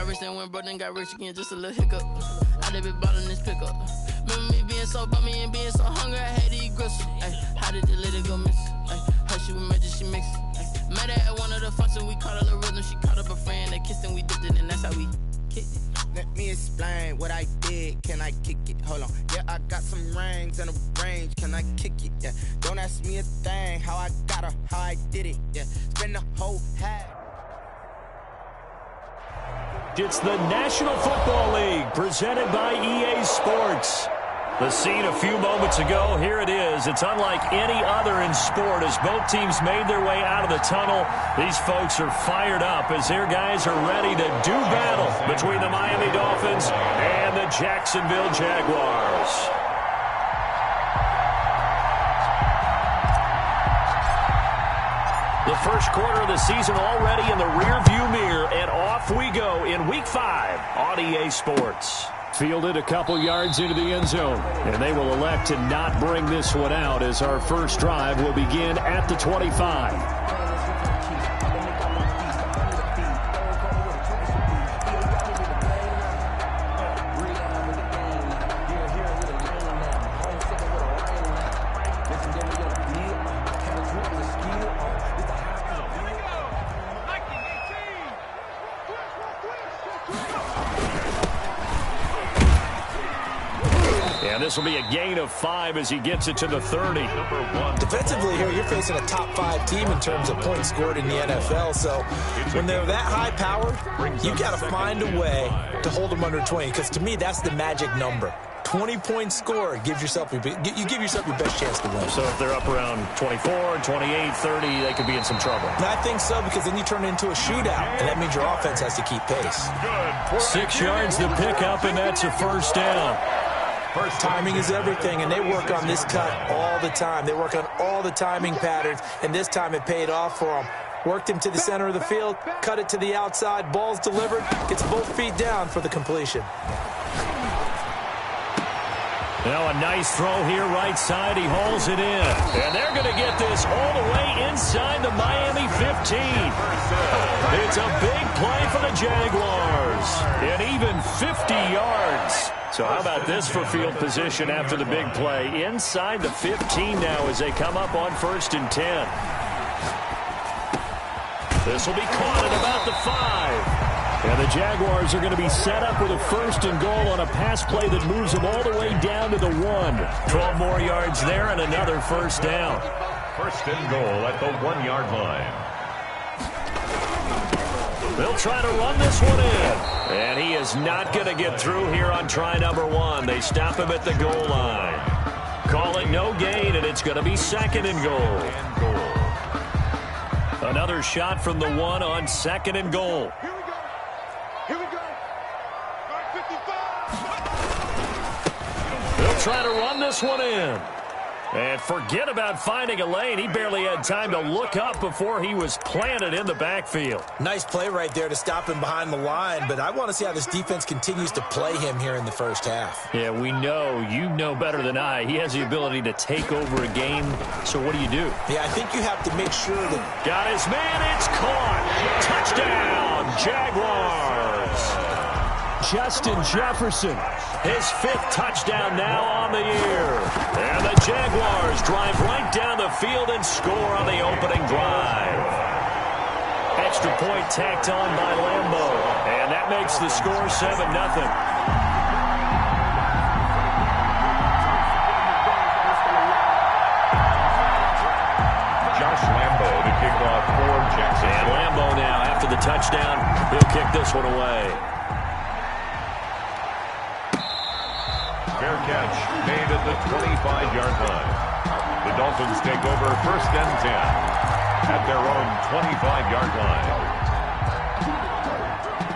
got rich, then went broke, then got rich again, just a little hiccup. I did be ballin' this pickup. Remember me being so bummy and being so hungry, I had to eat gristle. How did the lady go miss? How she was magic, she mixed. Met her at one of the functions, we caught her the rhythm. She caught up a friend, they kissed and we dipped it, and that's how we kicked it. Let me explain what I did. Can I kick it? Hold on. Yeah, I got some rings and a range. Can I kick it? Yeah. Don't ask me a thing. How I got her, how I did it. Yeah. Spend the whole half. It's the National Football League presented by EA Sports. The scene a few moments ago, here it is. It's unlike any other in sport as both teams made their way out of the tunnel. These folks are fired up as their guys are ready to do battle between the Miami Dolphins and the Jacksonville Jaguars. The first quarter of the season already in the rearview mirror, and off we go in Week 5 on EA Sports. Fielded a couple yards into the end zone, and they will elect to not bring this one out as our first drive will begin at the 25. This will be a gain of 5 as he gets it to the 30. Defensively here, you're facing a top 5 team in terms of points scored in the NFL. So when they're that high-powered, you've got to find a way to hold them under 20. Because to me, that's the magic number. 20 points scored, you give yourself your best chance to win. So if they're up around 24, 28, 30, they could be in some trouble. And I think so, because then you turn it into a shootout, and that means your offense has to keep pace. 6 yards to pick up, and that's a first down. Timing is everything, and they work on this cut all the time. They work on all the timing patterns, and this time it paid off for them. Worked him to the center of the field, cut it to the outside, ball's delivered, gets both feet down for the completion. Now a nice throw here right side. He hauls it in. And they're going to get this all the way inside the Miami 15. It's a big play for the Jaguars. And even 50 yards. So how about this for field position after the big play? Inside the 15 now as they come up on 1st and 10. This will be caught at about the 5. And the Jaguars are going to be set up with a 1st and goal on a pass play that moves them all the way down to the 1. 12 more yards there and another first down. 1st and goal at the 1-yard line. They'll try to run this one in. And he is not going to get through here on try number 1. They stop him at the goal line. Call it no gain, and it's going to be 2nd and goal. Another shot from the 1 on 2nd and goal. Here we go. 55. They'll try to run this one in. And forget about finding a lane. He barely had time to look up before he was planted in the backfield. Nice play right there to stop him behind the line, but I want to see how this defense continues to play him here in the first half. Yeah, we know. You know better than I. He has the ability to take over a game. So what do you do? Yeah, I think you have to make sure that... Got his man. It's caught. Touchdown, Jaguars. Justin Jefferson, his 5th touchdown now on the year. And the Jaguars drive right down the field and score on the opening drive. Extra point tacked on by Lambeau. And that makes the score 7-0. Josh Lambeau to kick off for Jackson. And Lambeau now, after the touchdown, he'll kick this one away. Fair catch made at the 25-yard line. The Dolphins take over 1st and 10 at their own 25-yard line.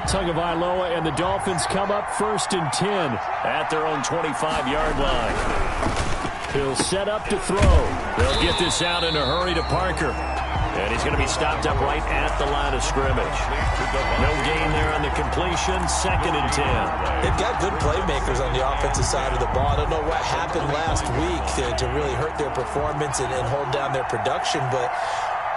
Tagovailoa and the Dolphins come up 1st and 10 at their own 25-yard line. He'll set up to throw. They'll get this out in a hurry to Parker. And he's going to be stopped up right at the line of scrimmage. No gain there on the completion. 2nd and 10. They've got good playmakers on the offensive side of the ball. I don't know what happened last week to really hurt their performance and hold down their production, but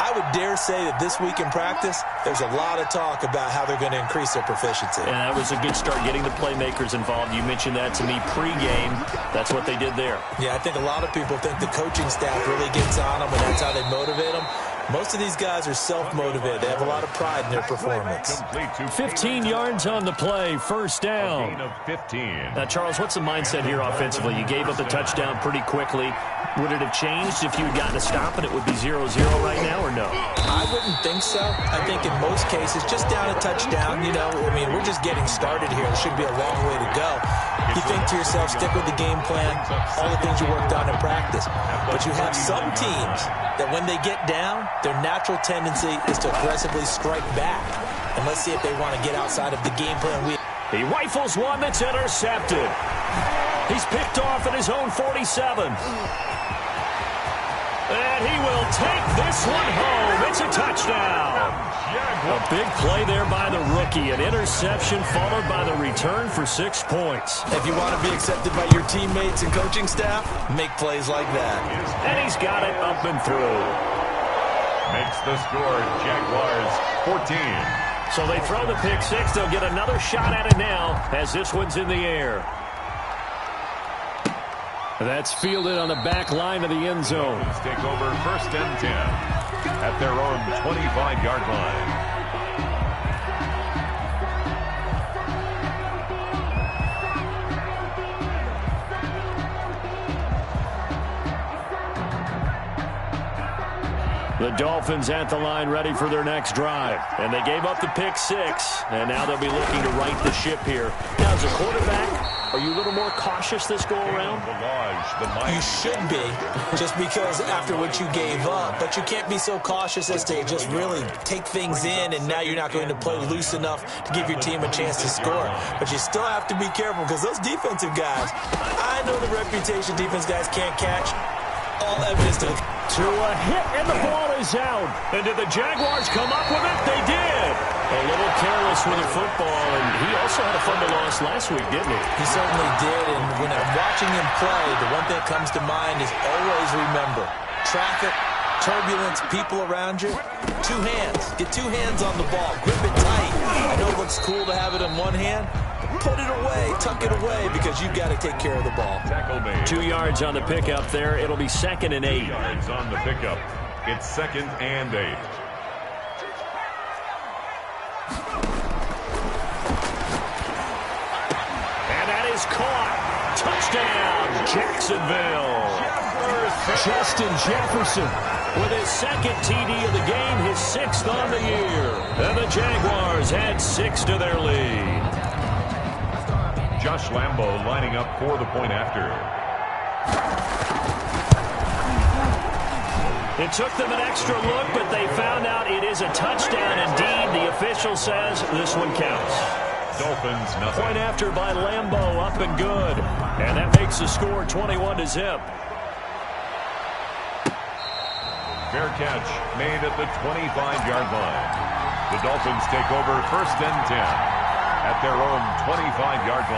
I I would dare say that this week in practice, there's a lot of talk about how they're going to increase their proficiency. And that was a good start, getting the playmakers involved. You mentioned that to me pregame. That's what they did there. Yeah, I think a lot of people think the coaching staff really gets on them, and that's how they motivate them. Most of these guys are self-motivated. They have a lot of pride in their performance. 15 yards on the play, first down. Gain of 15. Now, Charles, what's the mindset here offensively? You gave up the touchdown pretty quickly. Would it have changed if you had gotten a stop and it would be 0-0 right now, or no? I wouldn't think so. I think in most cases, just down a touchdown, you know, I mean, we're just getting started here. It should be a long way to go. You think to yourself, stick with the game plan, all the things you worked on in practice. But you have some teams that when they get down, their natural tendency is to aggressively strike back. And let's see if they want to get outside of the game plan. He rifles one that's intercepted. He's picked off at his own 47. And he will take this one home. It's a touchdown. A big play there by the rookie. An interception followed by the return for 6 points. If you want to be accepted by your teammates and coaching staff, make plays like that. And he's got it up and through. Makes the score Jaguars 14. So they throw the pick six. They'll get another shot at it now as this one's in the air. That's fielded on the back line of the end zone. Let's take over first and 10 at their own 25-yard line. The Dolphins at the line ready for their next drive. And they gave up the pick six. And now they'll be looking to right the ship here. Now, as a quarterback, are you a little more cautious this go-around? You should be, just because after what you gave up. But you can't be so cautious as to just really take things in, and now you're not going to play loose enough to give your team a chance to score. But you still have to be careful, because those defensive guys, I know the reputation defense guys can't catch. All evidence to a hit, and the ball is out. And did the Jaguars come up with it? They did. A little careless with the football, and he also had a fumble loss last week, didn't he? He certainly did, and when I'm watching him play, the one thing that comes to mind is always remember, traffic, turbulence, people around you, 2 hands. Get 2 hands on the ball. Grip it tight. I know it looks cool to have it in one hand. Put it away, tuck it away, because you've got to take care of the ball. 2 yards on the pickup there. It'll be 2nd and 8. 2 yards on the pickup. It's 2nd and 8. And that is caught. Touchdown, Jacksonville. Justin Jefferson with his 2nd TD of the game, his 6th on the year. And the Jaguars add 6 to their lead. Josh Lambo lining up for the point after. It took them an extra look, but they found out it is a touchdown indeed. The official says this one counts. Dolphins, nothing. Point after by Lambo, up and good. And that makes the score 21-0. Fair catch made at the 25-yard line. The Dolphins take over first and 10 at their own 25-yard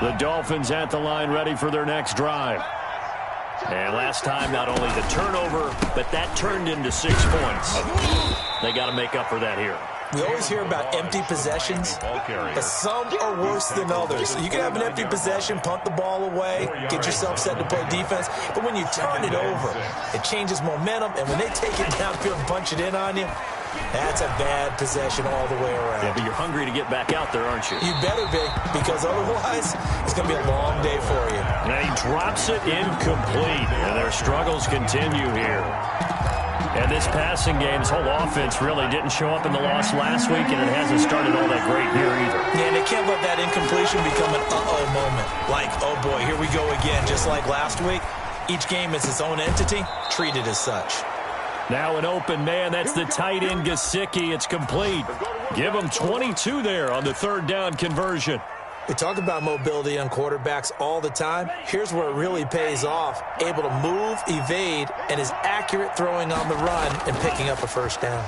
line. The Dolphins at the line ready for their next drive. And last time, not only the turnover, but that turned into 6 points. They got to make up for that here. We always hear about empty possessions, but some are worse than others. You can have an empty possession, punt the ball away, get yourself set to play defense, but when you turn it over, it changes momentum, and when they take it downfield and punch it in on you, that's a bad possession all the way around. Yeah, but you're hungry to get back out there, aren't you? You better be, because otherwise, it's going to be a long day for you. And he drops it incomplete, and their struggles continue here. And this passing game, this whole offense really didn't show up in the loss last week, and it hasn't started all that great here either. Yeah, and they can't let that incompletion become an uh-oh moment. Like, oh boy, here we go again, just like last week. Each game is its own entity, treated as such. Now an open man, that's the tight end Gesicki. It's complete. Give him 22 there on the 3rd down conversion. We talk about mobility on quarterbacks all the time. Here's where it really pays off. Able to move, evade, and is accurate throwing on the run and picking up a first down.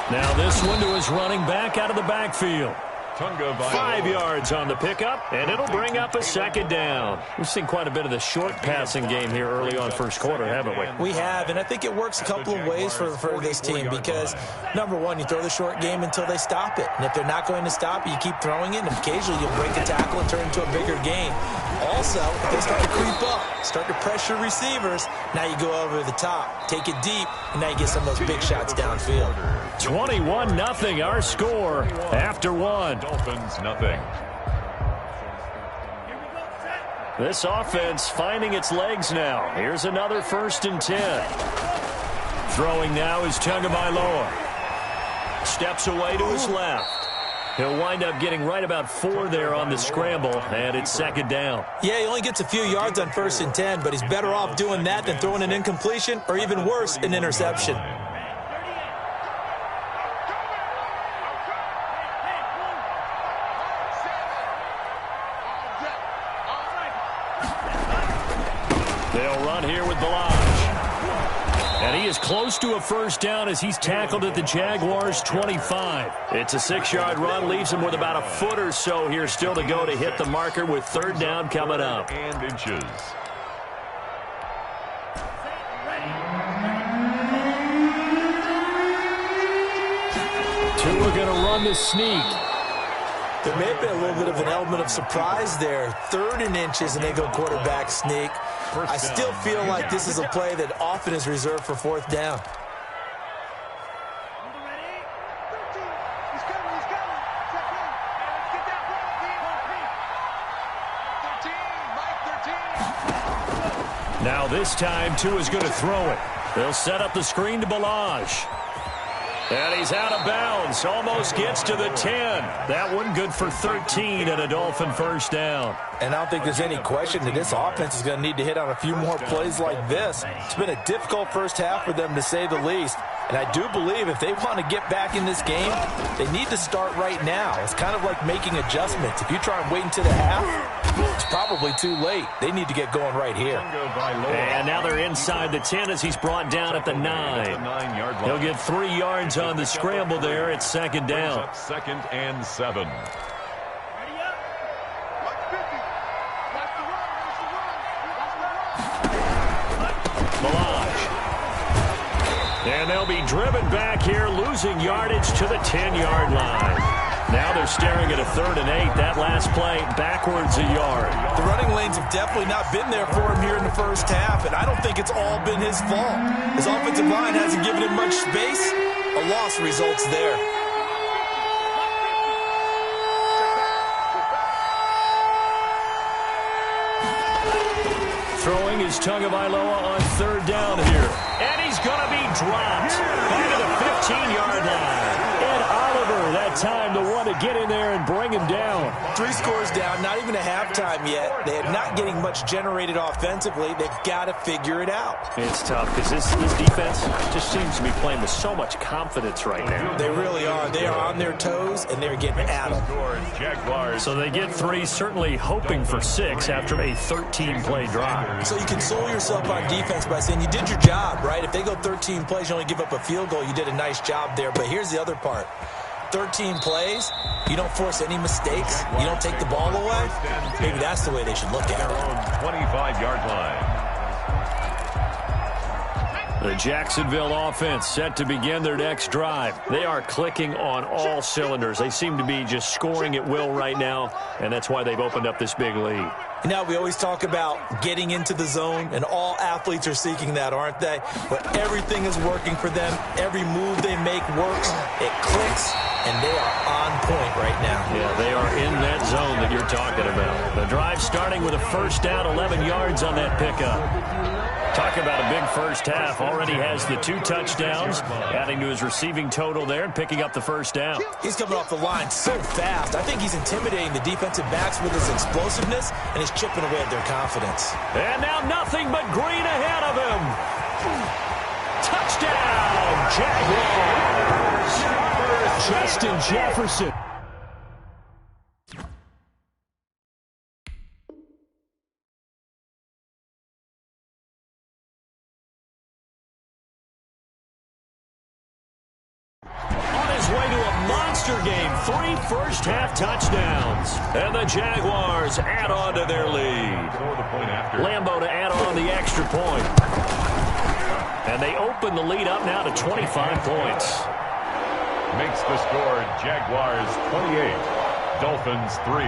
Now this one to his running back out of the backfield. 5 yards on the pickup, and it'll bring up a second down. We've seen quite a bit of the short passing game here early on first quarter, haven't we? We have, and I think it works a couple of ways for this team because, number one, you throw the short game until they stop it. And if they're not going to stop it, you keep throwing it, and occasionally you'll break a tackle and turn it into a bigger game. Also, if they start to creep up, start to pressure receivers, now you go over the top, take it deep, and now you get some of those big shots downfield. 21-0 our score after one. Dolphins nothing. This offense finding its legs now. Here's another 1st and 10. Throwing now is Tagovailoa. Steps away to his left. He'll wind up getting right about 4 there on the scramble, and it's second down. Yeah, he only gets a few yards on 1st and 10, but he's better off doing that than throwing an incompletion or even worse, an interception. They'll run here with Balaj. And he is close to a first down as he's tackled at the Jaguars' 25. It's a 6-yard run, leaves him with about a foot or so here still to go to hit the marker with 3rd down coming up. And inches. Tua going to run the sneak. There may have been a little bit of an element of surprise there. 3rd and inches, and they go quarterback sneak. I still feel like this is a play that often is reserved for 4th down. Now this time, Tua's going to throw it. They'll set up the screen to Balaj. And he's out of bounds. Almost gets to the 10. That one good for 13 and a Dolphin first down. And I don't think there's any question that this offense is going to need to hit on a few more plays like this. It's been a difficult first half for them, to say the least. And I do believe if they want to get back in this game, they need to start right now. It's kind of like making adjustments. If you try and wait until the half, it's probably too late. They need to get going right here. And now they're inside the 10 as he's brought down at the 9. He'll get 3 yards on the scramble there. It's second down. 2nd and 7. And they'll be driven back here, losing yardage to the 10-yard line. Now they're staring at a 3rd and 8. That last play backwards a yard. The running lanes have definitely not been there for him here in the first half, and I don't think it's all been his fault. His offensive line hasn't given him much space. A loss results there. Throwing is Tagovailoa on 3rd down here. And he's going to be dropped back at the 15-yard line. And Oliver, that time, the one to get in there and bring him down. 3 scores down, not even a halftime yet. They are not getting much generated offensively. They've got to figure it out. It's tough because this defense just seems to be playing with so much confidence right now. They really are. They are on their toes, and they're getting at them. So they get 3, certainly hoping for 6 after a 13-play drive. So you console yourself on defense by saying you did your job, right? If they go 13 plays, you only give up a field goal, you did a nice job there. But here's the other part. 13 plays, you don't force any mistakes, you don't take the ball away. Maybe that's the way they should look at it. 25-yard line. The Jacksonville offense set to begin their next drive. They are clicking on all cylinders. They seem to be just scoring at will right now, and that's why they've opened up this big lead. You know, we always talk about getting into the zone, and all athletes are seeking that, aren't they? But everything is working for them. Every move they make works. It clicks, and they are on point right now. Yeah, they are in that zone that you're talking about. The drive starting with a first down, 11 yards on that pickup. Talk about a big first half. Already has the 2 touchdowns, adding to his receiving total there and picking up the first down. He's coming off the line so fast. I think he's intimidating the defensive backs with his explosiveness, and he's chipping away at their confidence. And now nothing but green ahead of him. Touchdown, Jaguars. Justin Jefferson. On his way to a monster game. 3 first-half touchdowns. And the Jaguars add on to their lead. Lambeau to add on the extra point. And they open the lead up now to 25 points. Makes the score Jaguars 28, Dolphins 3.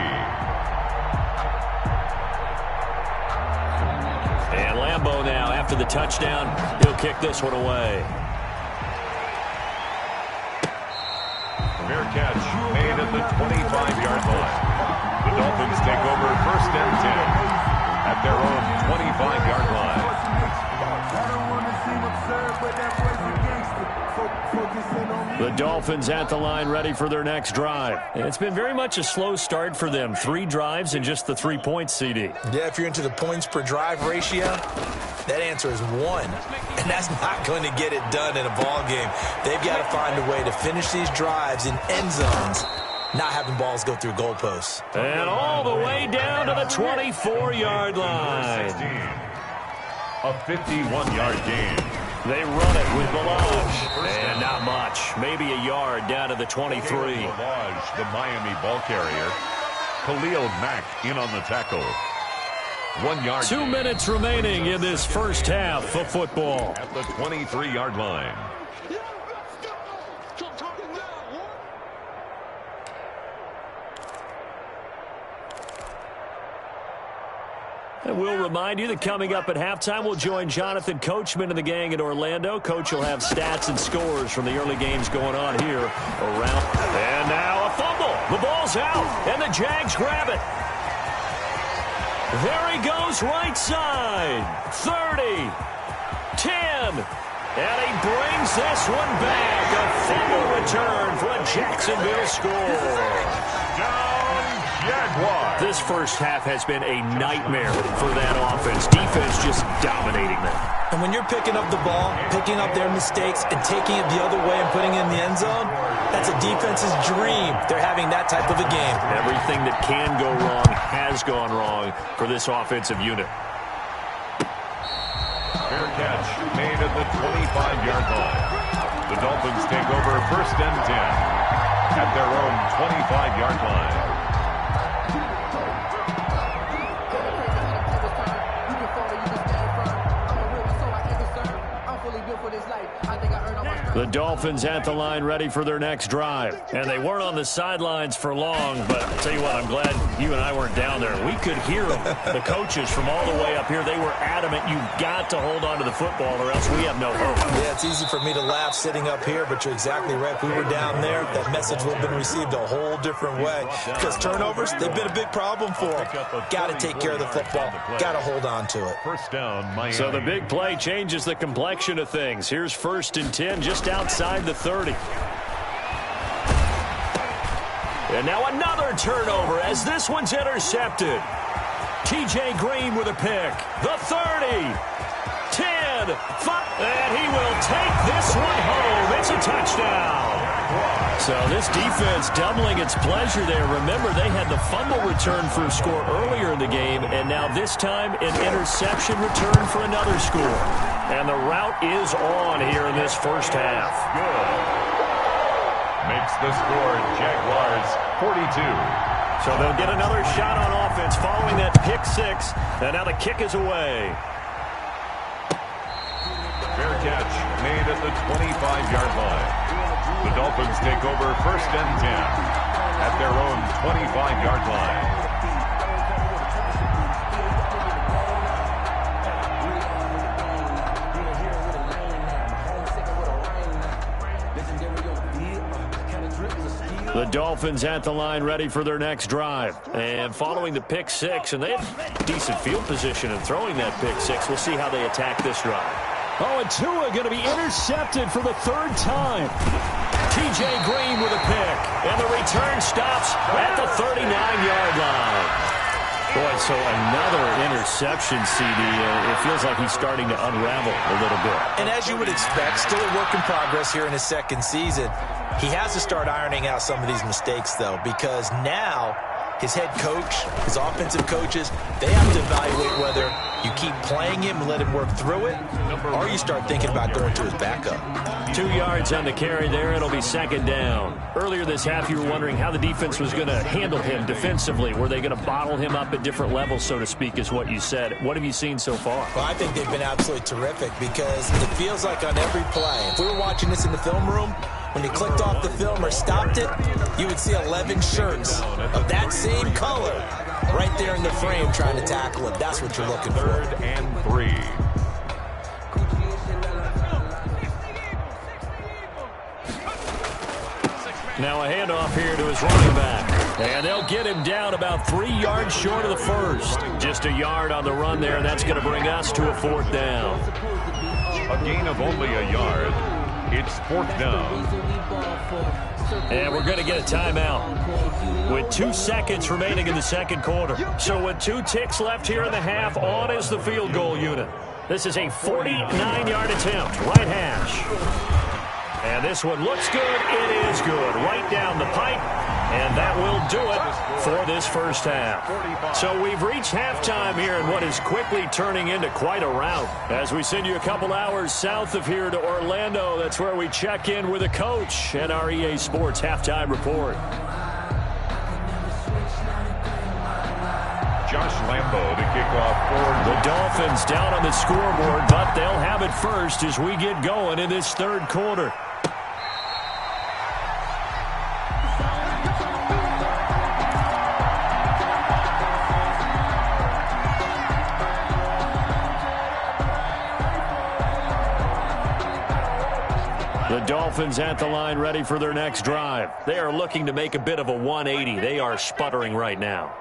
And Lambeau now, after the touchdown, he'll kick this one away. Fair catch made at the 25-yard line. The Dolphins take over 1st and 10 at their own 25-yard line. The Dolphins at the line ready for their next drive. And it's been very much a slow start for them. 3 drives and just the 3 points, CD. Yeah, if you're into the points per drive ratio, that answer is 1. And that's not going to get it done in a ball game. They've got to find a way to finish these drives in end zones, not having balls go through goalposts. And all the way down to the 24-yard line. A 51-yard gain. They run it with Balaj. And not much. Maybe a yard down to the 23. Balaj, the Miami ball carrier. Khalil Mack in on the tackle. 1 yard. 2 minutes remaining in this first half of football. At the 23-yard line. And we'll remind you that coming up at halftime, we'll join Jonathan Coachman and the gang in Orlando. Coach will have stats and scores from the early games going on here around. And now a fumble. The ball's out, and the Jags grab it. There he goes right side. 30, 10, and he brings this one back. A fumble return for a Jacksonville score. Jaguars. This first half has been a nightmare for that offense. Defense just dominating them. And when you're picking up the ball, picking up their mistakes, and taking it the other way and putting it in the end zone, that's a defense's dream. They're having that type of a game. Everything that can go wrong has gone wrong for this offensive unit. Fair catch made at the 25-yard line. The Dolphins take over 1st and 10 at their own 25-yard line. The Dolphins at the line ready for their next drive. And they weren't on the sidelines for long, but I'll tell you what, I'm glad you and I weren't down there. We could hear them. The coaches from all the way up here, they were adamant, you've got to hold on to the football or else we have no hope. Yeah, it's easy for me to laugh sitting up here, but you're exactly right. If we were down there, that message would have been received a whole different way. Because turnovers, they've been a big problem for them. Got to take care of the football. Got to hold on to it. First down, Miami. So the big play changes the complexion of things. Here's 1st and 10 just outside the 30. And now another turnover as this one's intercepted. TJ Green with a pick. The 30, 10, 5, and he will take this one home. It's a touchdown. So this defense doubling its pleasure there. Remember, they had the fumble return for a score earlier in the game, and now this time an interception return for another score. And the route is on here in this first half. Good. Makes the score Jaguars 42. So they'll get another shot on offense following that pick 6. And now the kick is away. Fair catch made at the 25-yard line. The Dolphins take over 1st and 10 at their own 25-yard line. The Dolphins at the line ready for their next drive. And following the pick 6, and they have decent field position in throwing that pick 6. We'll see how they attack this drive. Oh, and Tua going to be intercepted for the 3rd time. TJ Green with a pick. And the return stops at the 39-yard line. Boy, so another interception, CD. It feels like he's starting to unravel a little bit. And as you would expect, still a work in progress here in his 2nd season. He has to start ironing out some of these mistakes, though, because now his head coach, his offensive coaches, they have to evaluate whether you keep playing him and let him work through it, or you start thinking about going to his backup. 2 yards on the carry there. It'll be second down. Earlier this half, you were wondering how the defense was going to handle him defensively. Were they going to bottle him up at different levels, so to speak, is what you said. What have you seen so far? Well, I think they've been absolutely terrific because it feels like on every play, if we were watching this in the film room, when you clicked off the film or stopped it, you would see 11 shirts of that same color right there in the frame trying to tackle it. That's what you're looking for. 3rd and 3. Now a handoff here to his running back. And they'll get him down about 3 yards short of the first. Just a yard on the run there, and that's going to bring us to a 4th down. A gain of only a yard. It's 4th down. And we're going to get a timeout with 2 seconds remaining in the second quarter. So with 2 ticks left here in the half, on is the field goal unit. This is a 49-yard attempt, right hash. And this one looks good. It is good. Right down the pipe. And that will do it for this first half. So we've reached halftime here in what is quickly turning into quite a rout. As we send you a couple hours south of here to Orlando, that's where we check in with a coach and our EA Sports halftime report. Josh Lambo to kick off for the Dolphins down on the scoreboard, but they'll have it first as we get going in this third quarter. The Dolphins at the line ready for their next drive. They are looking to make a bit of a 180. They are sputtering right now.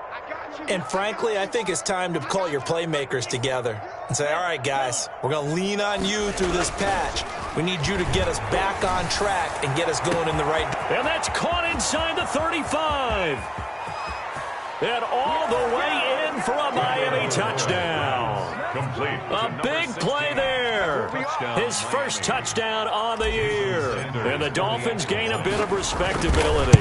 And frankly, I think it's time to call your playmakers together and say, all right, guys, we're going to lean on you through this patch. We need you to get us back on track and get us going in the right direction. And that's caught inside the 35. And all the way in for a Miami touchdown. Complete. A big play there. His first touchdown on the year. And the Dolphins gain a bit of respectability.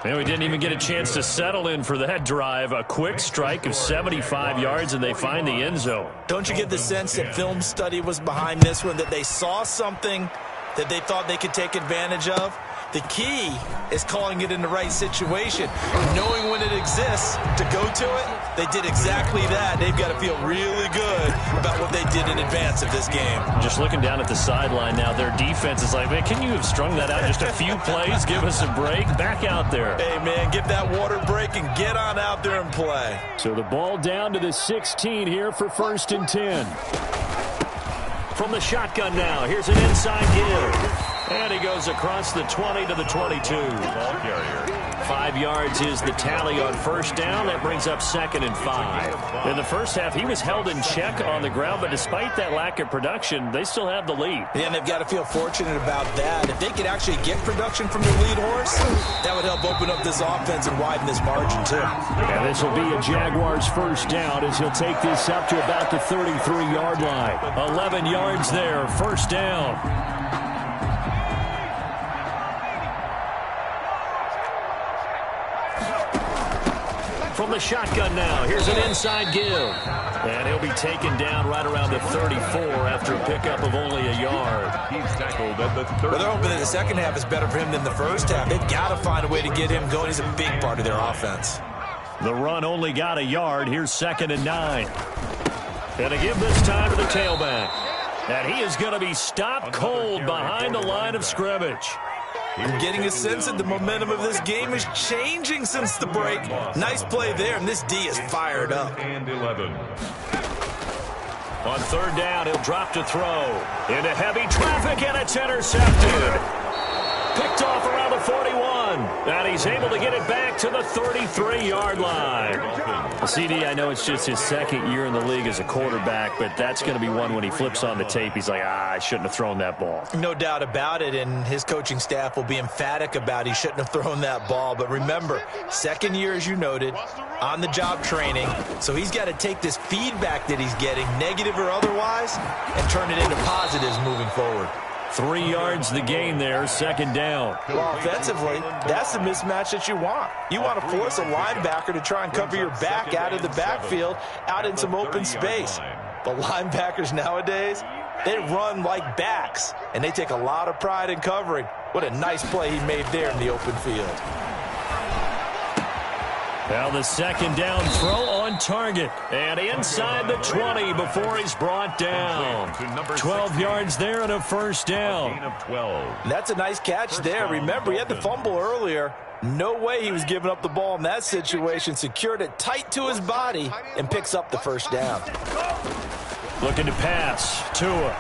And we didn't even get a chance to settle in for that drive. A quick strike of 75 yards, and they find the end zone. Don't you get the sense that film study was behind this one, that they saw something that they thought they could take advantage of? The key is calling it in the right situation, knowing when it exists to go to it. They did exactly that. They've got to feel really good about what they did in advance of this game. Just looking down at the sideline now, their defense is like, man, can you have strung that out just a few plays? Give us a break. Back out there. Hey, man, give that water break and get on out there and play. So the ball down to the 16 here for 1st and 10. From the shotgun now, here's an inside give. And he goes across the 20 to the 22. Ball carrier. 5 yards is the tally on first down. That brings up 2nd and 5. In the first half, he was held in check on the ground, but despite that lack of production, they still have the lead. Yeah, and they've got to feel fortunate about that. If they could actually get production from their lead horse, that would help open up this offense and widen this margin, too. And this will be a Jaguars first down as he'll take this up to about the 33-yard line. 11 yards there, first down. From the shotgun now, here's an inside give. And he'll be taken down right around the 34 after a pickup of only a yard. He's tackled at the 30. Well, they're hoping that the second half is better for him than the first half. They've got to find a way to get him going. He's a big part of their offense. The run only got a yard. Here's 2nd and 9. And to give this time to the tailback. And he is going to be stopped cold behind the line of scrimmage. I'm getting a sense that the momentum of this game is changing since the break. Nice play there, and this D is fired up. And 11. On third down, he'll drop to throw. Into heavy traffic, and it's intercepted. Picked off around the 41. And he's able to get it back to the 33-yard line. CD, I know it's just his 2nd year in the league as a quarterback, but that's going to be one when he flips on the tape, he's like, I shouldn't have thrown that ball. No doubt about it, and his coaching staff will be emphatic about he shouldn't have thrown that ball. But remember, 2nd year, as you noted, on-the-job training, so he's got to take this feedback that he's getting, negative or otherwise, and turn it into positives moving forward. 3 yards the gain there, second down. Well, offensively, that's the mismatch that you want. You want to force a linebacker to try and cover your back out of the backfield, out in some open space. But linebackers nowadays, they run like backs, and they take a lot of pride in covering. What a nice play he made there in the open field. Now the second down throw on target. And inside the 20 before he's brought down. 12 yards there and a first down. That's a nice catch there. Remember, he had the fumble earlier. No way he was giving up the ball in that situation. Secured it tight to his body and picks up the first down. Looking to pass. Tua.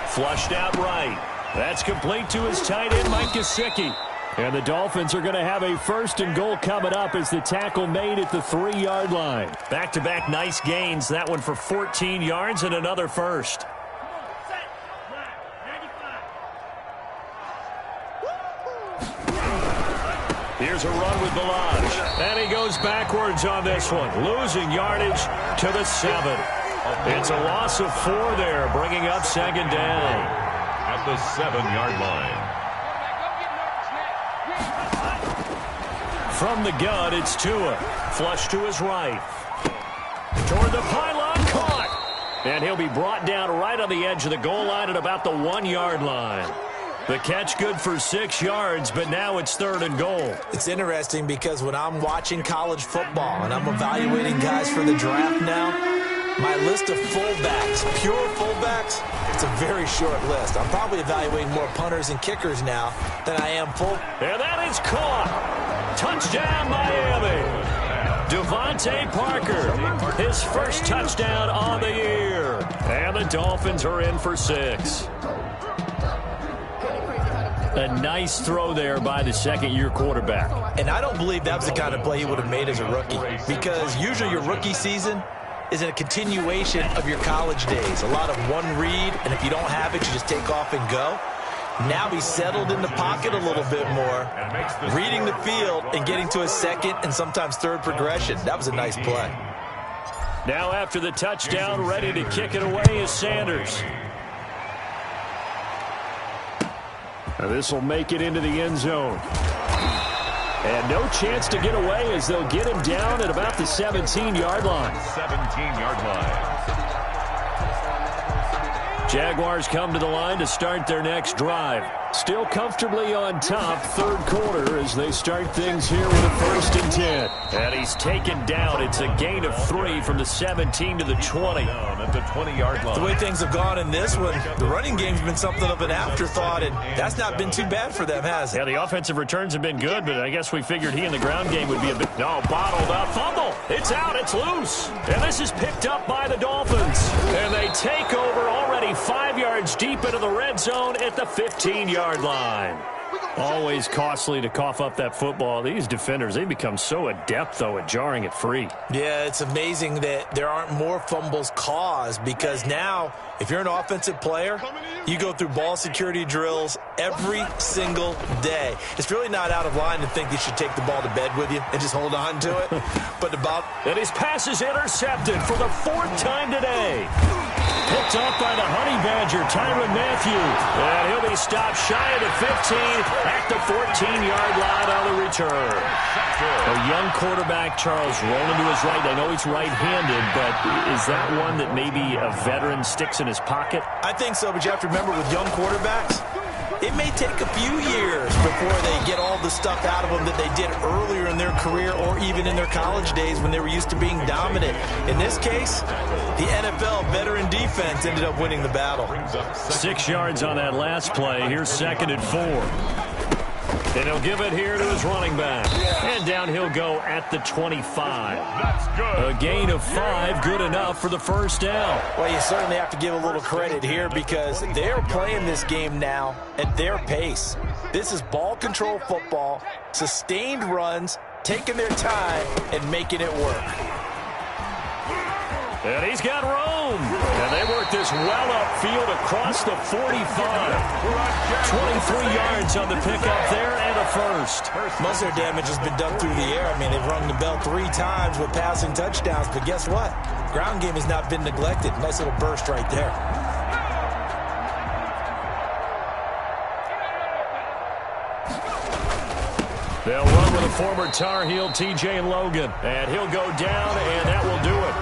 Flushed out right. That's complete to his tight end, Mike Gesicki. And the Dolphins are going to have a first and goal coming up as the tackle made at the 3-yard line. Back-to-back nice gains. That one for 14 yards and another first. Here's a run with Balaj. And he goes backwards on this one. Losing yardage to the 7. It's a loss of 4 there, bringing up second down. At the 7-yard line. From the gun, it's Tua. Flush to his right. Toward the pylon, caught. And he'll be brought down right on the edge of the goal line at about the 1-yard line. The catch good for 6 yards, but now it's 3rd and goal. It's interesting because when I'm watching college football and I'm evaluating guys for the draft now, my list of fullbacks, pure fullbacks, it's a very short list. I'm probably evaluating more punters and kickers now than I am full. And that is caught. Touchdown, Miami. Devontae Parker, his first touchdown on the year. And the Dolphins are in for 6. A nice throw there by the second-year quarterback. And I don't believe that was the kind of play he would have made as a rookie, because usually your rookie season is a continuation of your college days. A lot of one read, and if you don't have it, you just take off and go. Now he's settled in the pocket a little bit more, reading the field and getting to his second and sometimes third progression. That was a nice play. Now after the touchdown, ready to kick it away is Sanders. Now this will make it into the end zone. And no chance to get away as they'll get him down at about the 17-yard line. 17-yard line. Jaguars come to the line to start their next drive. Still comfortably on top, 3rd quarter, as they start things here with a 1st and 10. And he's taken down. It's a gain of 3 from the 17 to the 20. Down at the 20-yard line. The way things have gone in this one, the running game's been something of an afterthought, and that's not been too bad for them, has it? Yeah, the offensive returns have been good, but I guess we figured he in the ground game would be a bit... No, bottled up. Fumble. It's out. It's loose. And this is picked up by the Dolphins. And they take over already 5 yards deep into the red zone at the 15-yard line. Always costly to cough up that football. These defenders, they become so adept, though, at jarring it free. Yeah, it's amazing that there aren't more fumbles caused, because now, if you're an offensive player, you go through ball security drills every single day. It's really not out of line to think you should take the ball to bed with you and just hold on to it. But and his pass is intercepted for the 4th time today. Picked up by the Honey Badger, Tyrann Mathieu. And he'll be stopped shy of the 15 at the 14-yard line on the return. A young quarterback, Charles, rolling to his right. I know he's right-handed, but is that one that maybe a veteran sticks in his pocket? I think so, but you have to remember with young quarterbacks, it may take a few years before they get all the stuff out of them that they did earlier in their career or even in their college days when they were used to being dominant. In this case, the NFL veteran defense ended up winning the battle. 6 yards on that last play. Here's 2nd and 4. And he'll give it here to his running back. And down he'll go at the 25. That's good. A gain of 5, good enough for the first down. Well, you certainly have to give a little credit here because they're playing this game now at their pace. This is ball control football, sustained runs, taking their time, and making it work. And he's got room. And they work this well upfield across the 45. 23 yards on the pickup there and a first. Most of their damage has been done through the air. I mean, they've rung the bell 3 times with passing touchdowns. But guess what? Ground game has not been neglected. Nice little burst right there. They'll run with a former Tar Heel, T.J. Logan. And he'll go down, and that will do it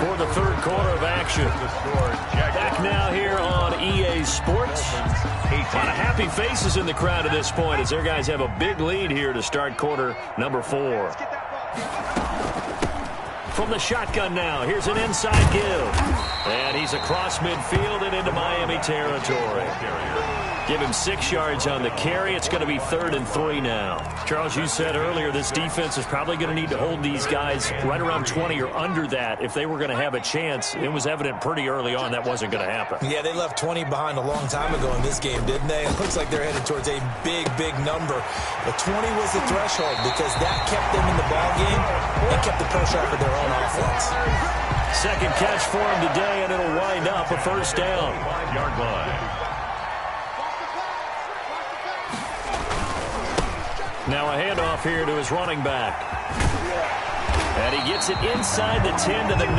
for the third quarter of action. Back now here on EA Sports. A lot of happy faces in the crowd at this point as their guys have a big lead here to start quarter number 4. From the shotgun now, here's an inside give. And he's across midfield and into Miami territory. Give him 6 yards on the carry. It's going to be 3rd and 3 now. Charles, you said earlier this defense is probably going to need to hold these guys right around 20 or under that if they were going to have a chance. It was evident pretty early on that wasn't going to happen. Yeah, they left 20 behind a long time ago in this game, didn't they? It looks like they're headed towards a big, big number. But 20 was the threshold because that kept them in the ball game and kept the pressure off of their own offense. Second catch for him today, and it'll wind up a first down. 5-yard line. Now a handoff here to his running back. And he gets it inside the 10 to the 9.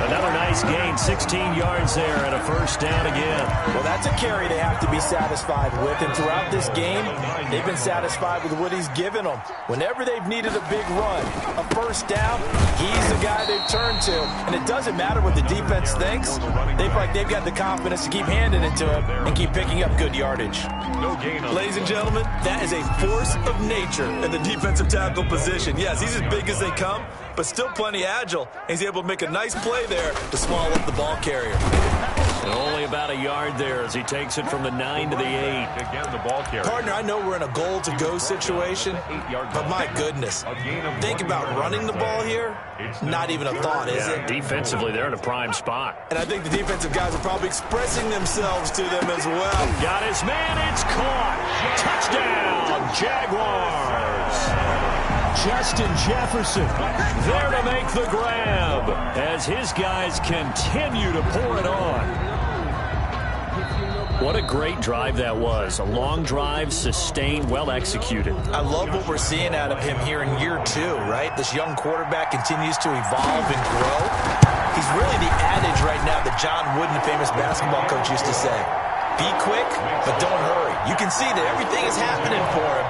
Another nice gain, 16 yards there and a first down again. Well, that's a carry they have to be satisfied with. And throughout this game, they've been satisfied with what he's given them. Whenever they've needed a big run, a first down, he's the guy they've turned to. And it doesn't matter what the defense thinks. They've got the confidence to keep handing it to him and keep picking up good yardage. Ladies and gentlemen, that is a force of nature in the defensive tackle position. Yes, he's as big as they come, but still plenty agile. He's able to make a nice play there to swallow up the ball carrier. And only about a yard there as he takes it from the 9 to the 8. Again, the ball carrier. Partner, I know we're in a goal-to-go situation, but my goodness, think about running the ball here. Not even a thought, is it? Defensively, they're in a prime spot. And I think the defensive guys are probably expressing themselves to them as well. Got his man, it's caught. Touchdown, Jaguars. Justin Jefferson there to make the grab as his guys continue to pour it on. What a great drive that was. A long drive, sustained, well executed. I love what we're seeing out of him here in year 2, right? This young quarterback continues to evolve and grow. He's really the adage right now that John Wooden, the famous basketball coach, used to say. Be quick, but don't hurry. You can see that everything is happening for him,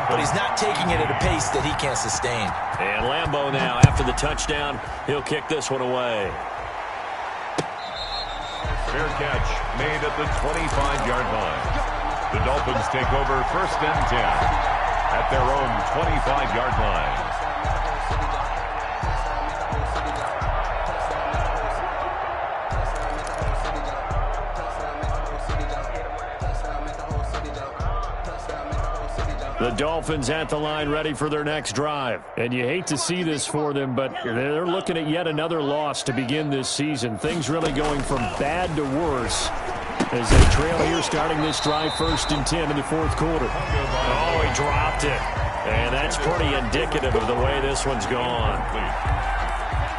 but he's not taking it at a pace that he can't sustain. And Lambeau now, after the touchdown, he'll kick this one away. Fair catch made at the 25-yard line. The Dolphins take over 1st and 10 at their own 25-yard line. The Dolphins at the line ready for their next drive. And you hate to see this for them, but they're looking at yet another loss to begin this season. Things really going from bad to worse as they trail here starting this drive 1st and 10 in the 4th quarter. Oh, he dropped it. And that's pretty indicative of the way this one's gone.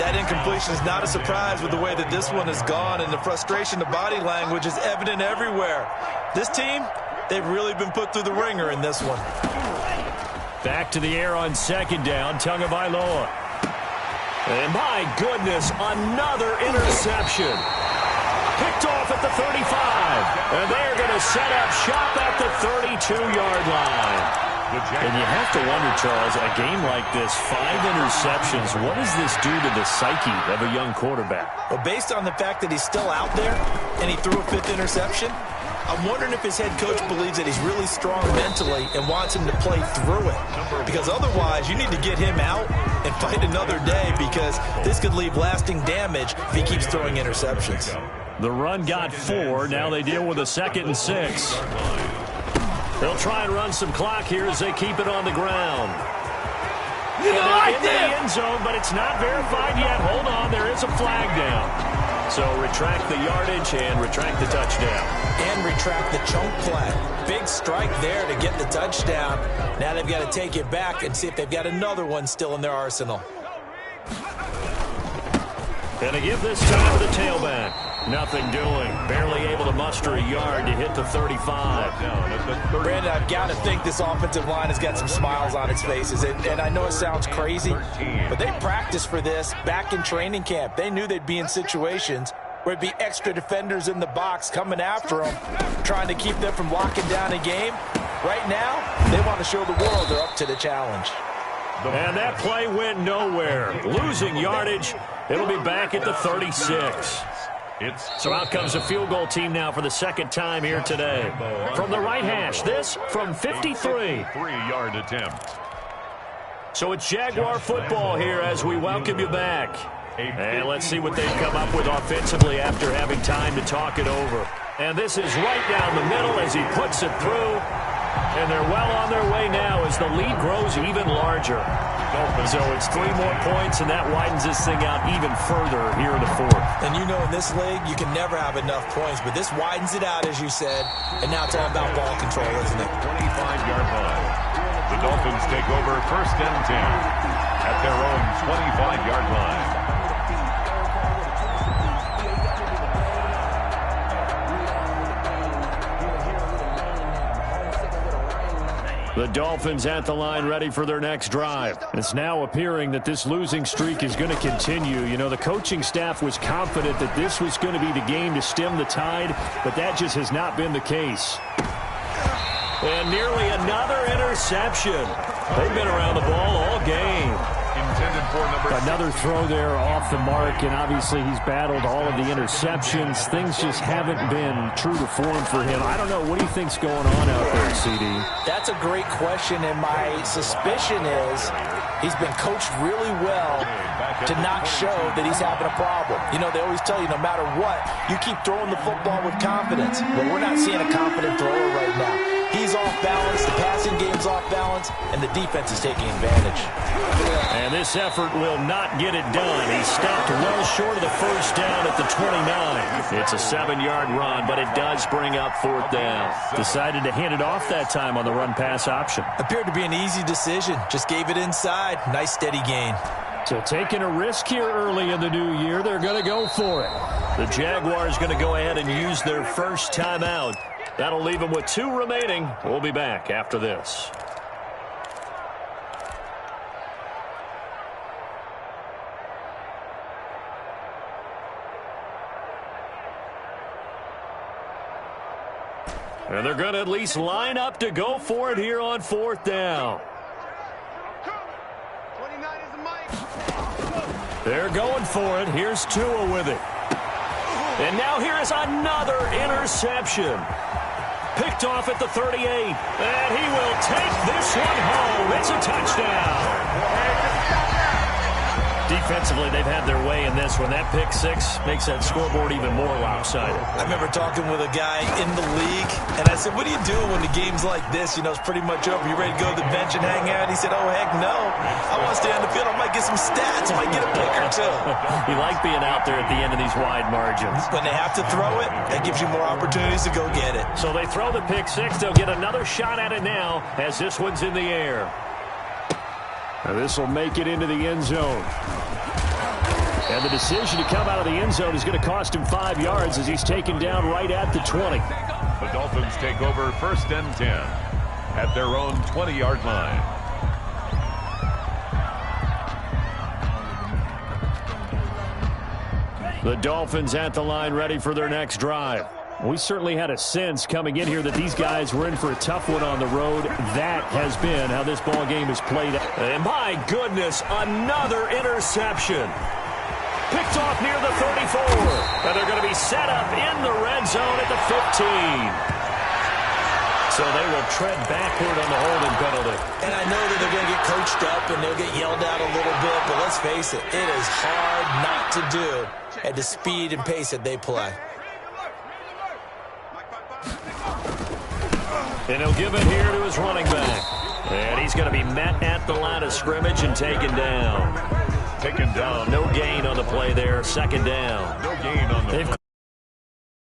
That incompletion is not a surprise with the way that this one has gone, and the frustration, the body language is evident everywhere. This team, they've really been put through the ringer in this one. Back to the air on 2nd down, Tagovailoa. And my goodness, another interception. Picked off at the 35. And they're going to set up shop at the 32-yard line. And you have to wonder, Charles, a game like this, 5 interceptions, what does this do to the psyche of a young quarterback? Well, based on the fact that he's still out there and he threw a 5th interception, I'm wondering if his head coach believes that he's really strong mentally and wants him to play through it. Because otherwise, you need to get him out and fight another day because this could leave lasting damage if he keeps throwing interceptions. The run got 4. Now they deal with a 2nd and 6. They'll try and run some clock here as they keep it on the ground. In the end zone, but it's not verified yet. Hold on, there is a flag down. So retract the yardage and retract the touchdown. And retract the chunk play. Big strike there to get the touchdown. Now they've got to take it back and see if they've got another one still in their arsenal. And they give this time to the tailback. Nothing doing. Barely able to muster a yard to hit the 35. Brandon, I've got to think this offensive line has got some smiles on its faces. And I know it sounds crazy, but they practiced for this back in training camp. They knew they'd be in situations where it'd be extra defenders in the box coming after them, trying to keep them from locking down a game. Right now, they want to show the world they're up to the challenge. And that play went nowhere. Losing yardage. It'll be back at the 36. So out comes a field goal team now for the second time here today. From the right hash, this from 53. 3-yard attempt. So it's Jaguar football here as we welcome you back. And let's see what they've come up with offensively after having time to talk it over. And this is right down the middle as he puts it through. And they're well on their way now as the lead grows even larger. So it's 3 more points, and that widens this thing out even further here in the fourth. And you know in this league, you can never have enough points, but this widens it out, as you said. And now it's all about ball control, isn't it? 25-yard line. The Dolphins take over 1st and 10 at their own 25-yard line. The Dolphins at the line ready for their next drive. It's now appearing that this losing streak is going to continue. You know, the coaching staff was confident that this was going to be the game to stem the tide, but that just has not been the case. And nearly another interception. They've been around the ball all game. Intended for number Another throw there off the mark, and obviously he's battled all of the interceptions. Things just haven't been true to form for him. I don't know. What do you think's going on out there, CD? That's a great question, and my suspicion is he's been coached really well to not show that he's having a problem. You know, they always tell you no matter what, you keep throwing the football with confidence. But we're not seeing a confident thrower right now. He's off balance, the passing game's off balance, and the defense is taking advantage. And this effort will not get it done. He stopped well short of the first down at the 29. It's a 7-yard run, but it does bring up 4th down. Decided to hand it off that time on the run-pass option. Appeared to be an easy decision. Just gave it inside. Nice steady gain. So taking a risk here early in the new year, they're going to go for it. The Jaguars going to go ahead and use their first timeout. That'll leave them with 2 remaining. We'll be back after this. And they're going to at least line up to go for it here on 4th down. They're going for it. Here's Tua with it. And now here is another interception. Picked off at the 38. And he will take this one home. It's a touchdown. Defensively, they've had their way in this one. That pick 6 makes that scoreboard even more lopsided. I remember talking with a guy in the league, and I said, what do you do when the game's like this? You know, it's pretty much over. You ready to go to the bench and hang out? He said, oh, heck no. I want to stay on the field. I might get some stats. I might get a pick or 2. You like being out there at the end of these wide margins. When they have to throw it, that gives you more opportunities to go get it. So they throw the pick 6. They'll get another shot at it now as this one's in the air. Now this will make it into the end zone. And the decision to come out of the end zone is going to cost him 5 yards as he's taken down right at the 20. The Dolphins take over 1st and 10 at their own 20-yard line. The Dolphins at the line ready for their next drive. We certainly had a sense coming in here that these guys were in for a tough one on the road. That has been how this ball game is played. And my goodness, another interception. Picked off near the 34. And they're going to be set up in the red zone at the 15. So they will tread backward on the holding penalty. And I know that they're going to get coached up and they'll get yelled at a little bit, but let's face it, it is hard not to do at the speed and pace that they play. And he'll give it here to his running back. And he's going to be met at the line of scrimmage and taken down. Taken down. No gain on the play there. 2nd down. No gain on the play.